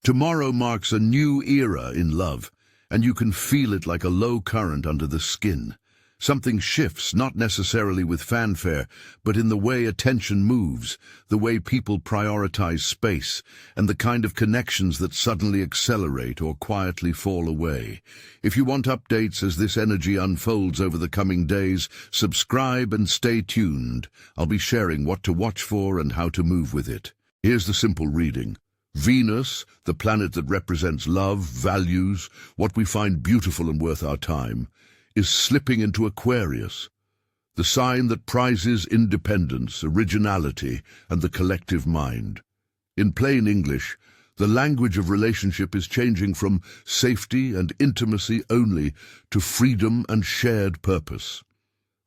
Tomorrow marks a new era in love, and you can feel it like a low current under the skin. Something shifts, not necessarily with fanfare, but in the way attention moves, the way people prioritize space, and the kind of connections that suddenly accelerate or quietly fall away. If you want updates as this energy unfolds over the coming days, subscribe and stay tuned. I'll be sharing what to watch for and how to move with it. Here's the simple reading. Venus, the planet that represents love, values, what we find beautiful and worth our time, is slipping into Aquarius, the sign that prizes independence, originality, and the collective mind. In plain English, the language of relationship is changing from safety and intimacy only to freedom and shared purpose.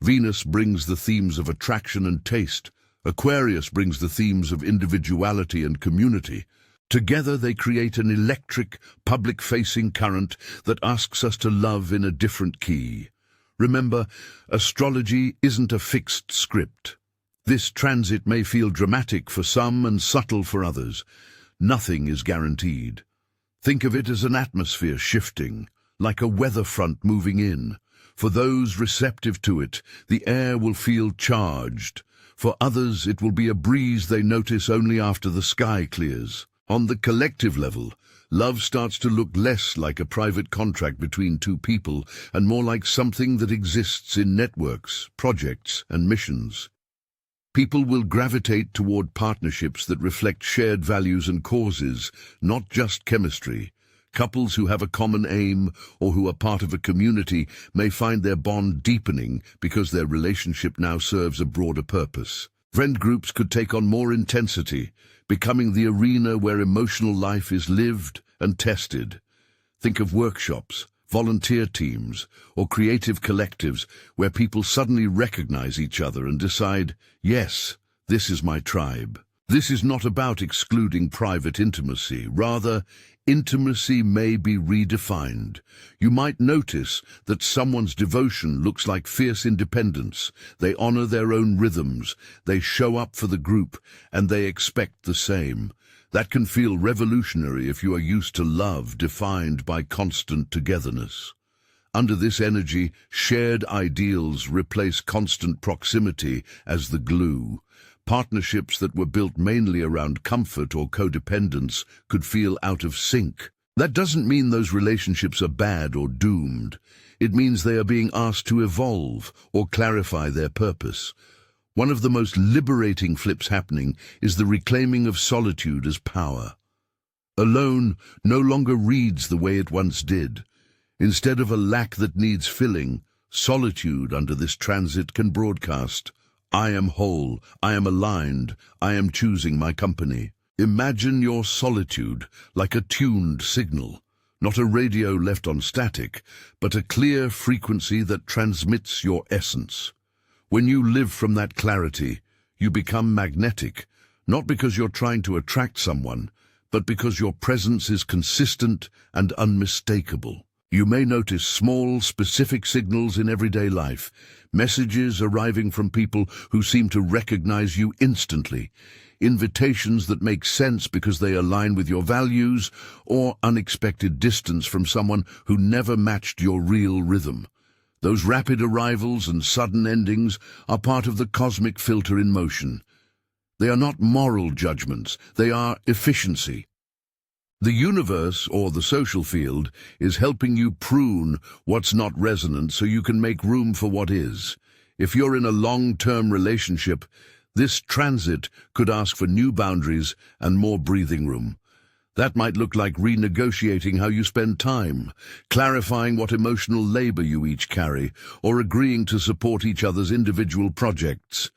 Venus brings the themes of attraction and taste. Aquarius brings the themes of individuality and community. Together they create an electric, public-facing current that asks us to love in a different key. Remember, astrology isn't a fixed script. This transit may feel dramatic for some and subtle for others. Nothing is guaranteed. Think of it as an atmosphere shifting, like a weather front moving in. For those receptive to it, the air will feel charged. For others, it will be a breeze they notice only after the sky clears. On the collective level, love starts to look less like a private contract between two people and more like something that exists in networks, projects, and missions. People will gravitate toward partnerships that reflect shared values and causes, not just chemistry. Couples who have a common aim or who are part of a community may find their bond deepening because their relationship now serves a broader purpose. Friend groups could take on more intensity, becoming the arena where emotional life is lived and tested. Think of workshops, volunteer teams, or creative collectives where people suddenly recognize each other and decide, yes, this is my tribe. This is not about excluding private intimacy. Rather, intimacy may be redefined. You might notice that someone's devotion looks like fierce independence. They honor their own rhythms, they show up for the group, and they expect the same. That can feel revolutionary if you are used to love defined by constant togetherness. Under this energy, shared ideals replace constant proximity as the glue. Partnerships that were built mainly around comfort or codependence could feel out of sync. That doesn't mean those relationships are bad or doomed. It means they are being asked to evolve or clarify their purpose. One of the most liberating flips happening is the reclaiming of solitude as power. Alone no longer reads the way it once did. Instead of a lack that needs filling, solitude under this transit can broadcast, I am whole, I am aligned, I am choosing my company. Imagine your solitude like a tuned signal, not a radio left on static, but a clear frequency that transmits your essence. When you live from that clarity, you become magnetic, not because you're trying to attract someone, but because your presence is consistent and unmistakable. You may notice small, specific signals in everyday life, messages arriving from people who seem to recognize you instantly, invitations that make sense because they align with your values, or unexpected distance from someone who never matched your real rhythm. Those rapid arrivals and sudden endings are part of the cosmic filter in motion. They are not moral judgments, they are efficiency. The universe, or the social field, is helping you prune what's not resonant so you can make room for what is. If you're in a long-term relationship, this transit could ask for new boundaries and more breathing room. That might look like renegotiating how you spend time, clarifying what emotional labor you each carry, or agreeing to support each other's individual projects.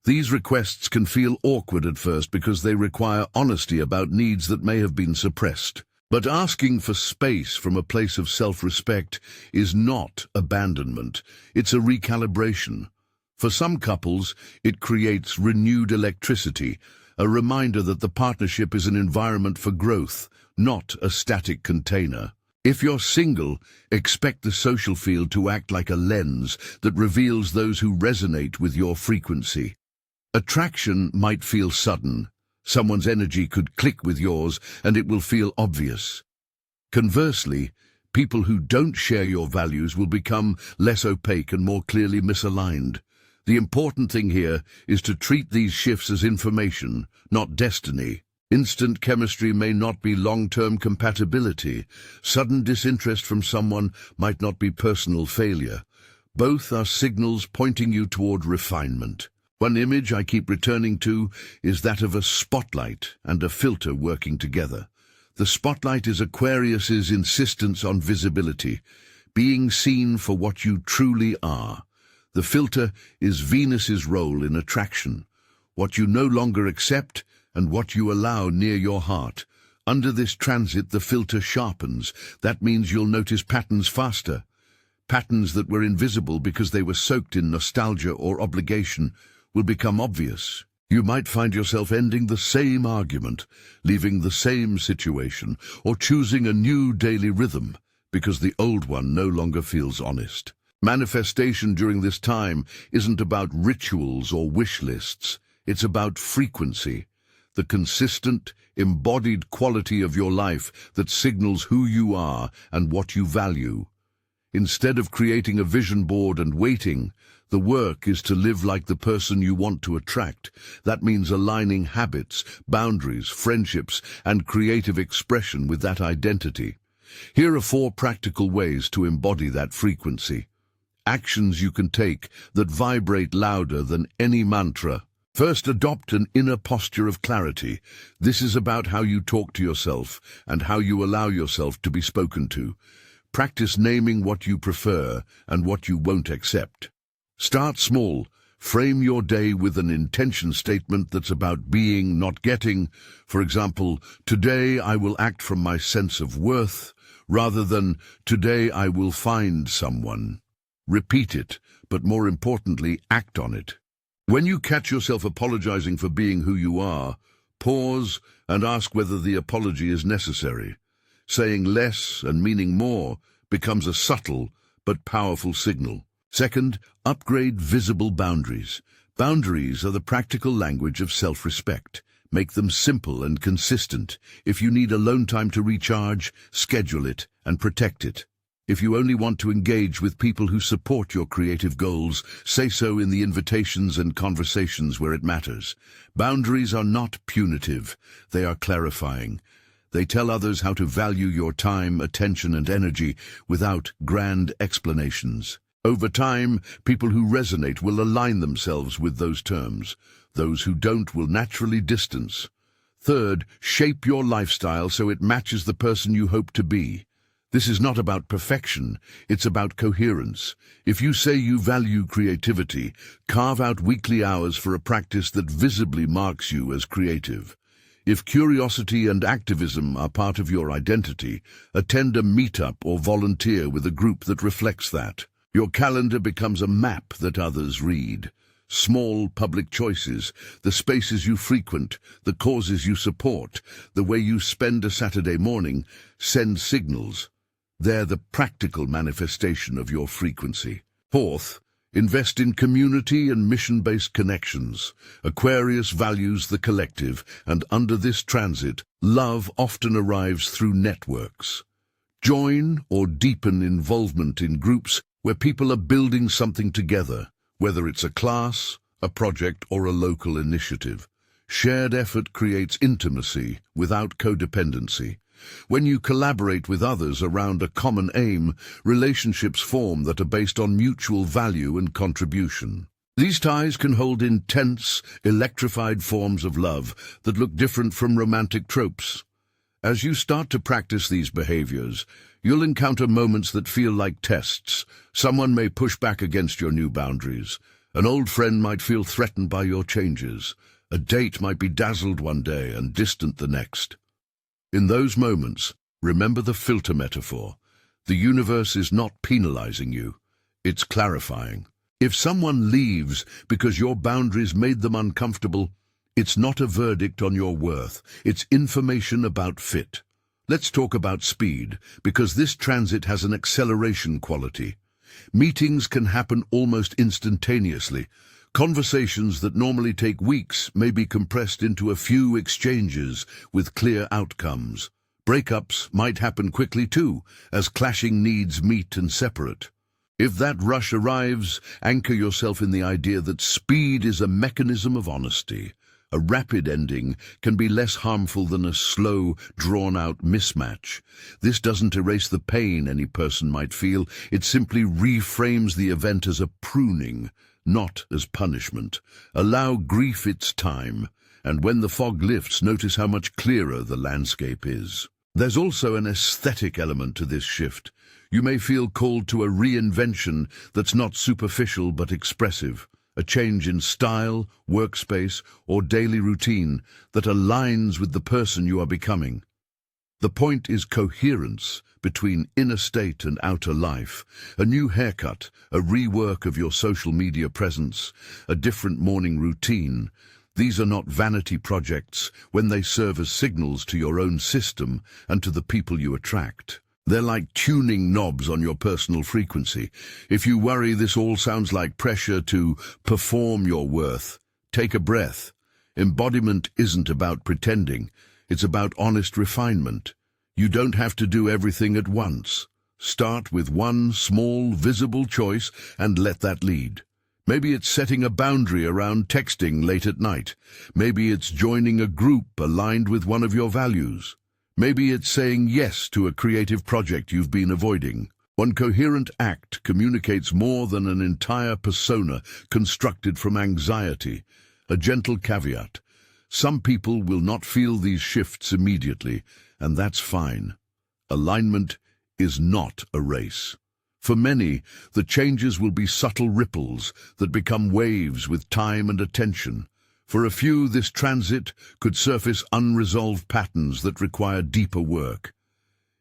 These requests can feel awkward at first because they require honesty about needs that may have been suppressed. But asking for space from a place of self-respect is not abandonment, it's a recalibration. For some couples, it creates renewed electricity, a reminder that the partnership is an environment for growth, not a static container. If you're single, expect the social field to act like a lens that reveals those who resonate with your frequency. Attraction might feel sudden, Someone's energy could click with yours and it will feel obvious. Conversely, people who don't share your values will become less opaque and more clearly misaligned. The important thing here is to treat these shifts as information, not destiny. Instant chemistry may not be long-term compatibility. Sudden disinterest from someone might not be personal failure. Both are signals pointing you toward refinement. One image I keep returning to is that of a spotlight and a filter working together. The spotlight is Aquarius's insistence on visibility, being seen for what you truly are. The filter is Venus's role in attraction, what you no longer accept and what you allow near your heart. Under this transit, the filter sharpens. That means you'll notice patterns faster. Patterns that were invisible because they were soaked in nostalgia or obligation will become obvious. You might find yourself ending the same argument, leaving the same situation, or choosing a new daily rhythm because the old one no longer feels honest. Manifestation during this time isn't about rituals or wish lists. It's about frequency, the consistent, embodied quality of your life that signals who you are and what you value. Instead of creating a vision board and waiting, the work is to live like the person you want to attract. That means aligning habits, boundaries, friendships, and creative expression with that identity. Here are 4 practical ways to embody that frequency. Actions you can take that vibrate louder than any mantra. First, adopt an inner posture of clarity. This is about how you talk to yourself and how you allow yourself to be spoken to. Practice naming what you prefer and what you won't accept. Start small. Frame your day with an intention statement that's about being, not getting. For example, today I will act from my sense of worth, rather than today I will find someone. Repeat it, but more importantly, act on it. When you catch yourself apologizing for being who you are, pause and ask whether the apology is necessary. Saying less and meaning more becomes a subtle but powerful signal. Second, upgrade visible boundaries. Boundaries are the practical language of self-respect. Make them simple and consistent. If you need alone time to recharge, schedule it and protect it. If you only want to engage with people who support your creative goals, say so in the invitations and conversations where it matters. Boundaries are not punitive. They are clarifying. They tell others how to value your time, attention, and energy without grand explanations. Over time, people who resonate will align themselves with those terms. Those who don't will naturally distance. Third, shape your lifestyle so it matches the person you hope to be. This is not about perfection, it's about coherence. If you say you value creativity, carve out weekly hours for a practice that visibly marks you as creative. If curiosity and activism are part of your identity, attend a meetup or volunteer with a group that reflects that. Your calendar becomes a map that others read. Small public choices, the spaces you frequent, the causes you support, the way you spend a Saturday morning, send signals. They're the practical manifestation of your frequency. Fourth, invest in community and mission-based connections. Aquarius values the collective, and under this transit, love often arrives through networks. Join or deepen involvement in groups where people are building something together, whether it's a class, a project, or a local initiative. Shared effort creates intimacy without codependency. When you collaborate with others around a common aim, relationships form that are based on mutual value and contribution. These ties can hold intense, electrified forms of love that look different from romantic tropes. As you start to practice these behaviors, you'll encounter moments that feel like tests. Someone may push back against your new boundaries. An old friend might feel threatened by your changes. A date might be dazzled one day and distant the next. In those moments, remember the filter metaphor. The universe is not penalizing you. It's clarifying. If someone leaves because your boundaries made them uncomfortable, it's not a verdict on your worth. It's information about fit. Let's talk about speed, because this transit has an acceleration quality. Meetings can happen almost instantaneously. Conversations that normally take weeks may be compressed into a few exchanges with clear outcomes. Breakups might happen quickly too, as clashing needs meet and separate. If that rush arrives, anchor yourself in the idea that speed is a mechanism of honesty. A rapid ending can be less harmful than a slow, drawn-out mismatch. This doesn't erase the pain any person might feel. It simply reframes the event as a pruning, not as punishment. Allow grief its time, and when the fog lifts, notice how much clearer the landscape is. There's also an aesthetic element to this shift. You may feel called to a reinvention that's not superficial but expressive. A change in style, workspace, or daily routine that aligns with the person you are becoming. The point is coherence between inner state and outer life. A new haircut, a rework of your social media presence, a different morning routine. These are not vanity projects when they serve as signals to your own system and to the people you attract. They're like tuning knobs on your personal frequency. If you worry this all sounds like pressure to perform your worth, take a breath. Embodiment isn't about pretending. It's about honest refinement. You don't have to do everything at once. Start with one small, visible choice and let that lead. Maybe it's setting a boundary around texting late at night. Maybe it's joining a group aligned with one of your values. Maybe it's saying yes to a creative project you've been avoiding. One coherent act communicates more than an entire persona constructed from anxiety. A gentle caveat. Some people will not feel these shifts immediately, and that's fine. Alignment is not a race. For many, the changes will be subtle ripples that become waves with time and attention. For a few, this transit could surface unresolved patterns that require deeper work.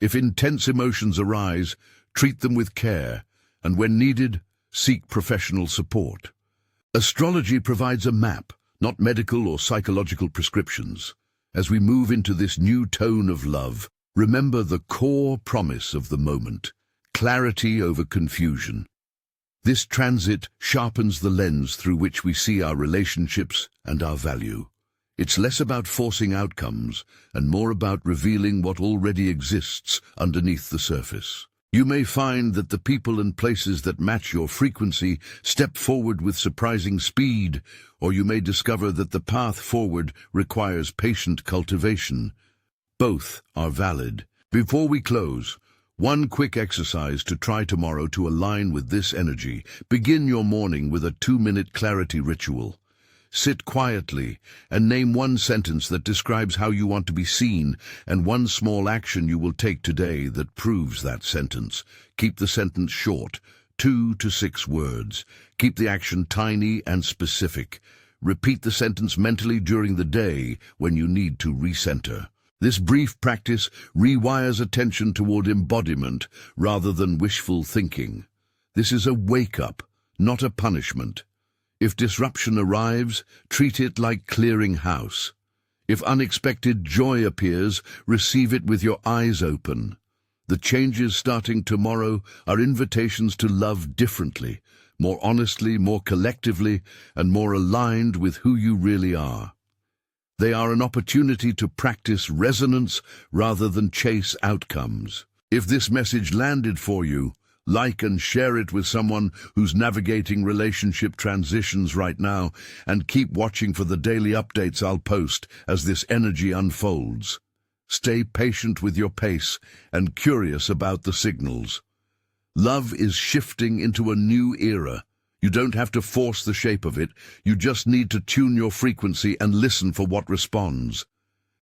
If intense emotions arise, treat them with care, and when needed, seek professional support. Astrology provides a map, not medical or psychological prescriptions. As we move into this new tone of love, remember the core promise of the moment: clarity over confusion. This transit sharpens the lens through which we see our relationships and our value. It's less about forcing outcomes and more about revealing what already exists underneath the surface. You may find that the people and places that match your frequency step forward with surprising speed, or you may discover that the path forward requires patient cultivation. Both are valid. Before we close, one quick exercise to try tomorrow to align with this energy. Begin your morning with a 2-minute clarity ritual. Sit quietly and name one sentence that describes how you want to be seen and one small action you will take today that proves that sentence. Keep the sentence short, 2 to 6 words. Keep the action tiny and specific. Repeat the sentence mentally during the day when you need to recenter. This brief practice rewires attention toward embodiment rather than wishful thinking. This is a wake-up, not a punishment. If disruption arrives, treat it like clearing house. If unexpected joy appears, receive it with your eyes open. The changes starting tomorrow are invitations to love differently, more honestly, more collectively, and more aligned with who you really are. They are an opportunity to practice resonance rather than chase outcomes. If this message landed for you, like and share it with someone who's navigating relationship transitions right now, and keep watching for the daily updates I'll post as this energy unfolds. Stay patient with your pace and curious about the signals. Love is shifting into a new era. You don't have to force the shape of it, you just need to tune your frequency and listen for what responds.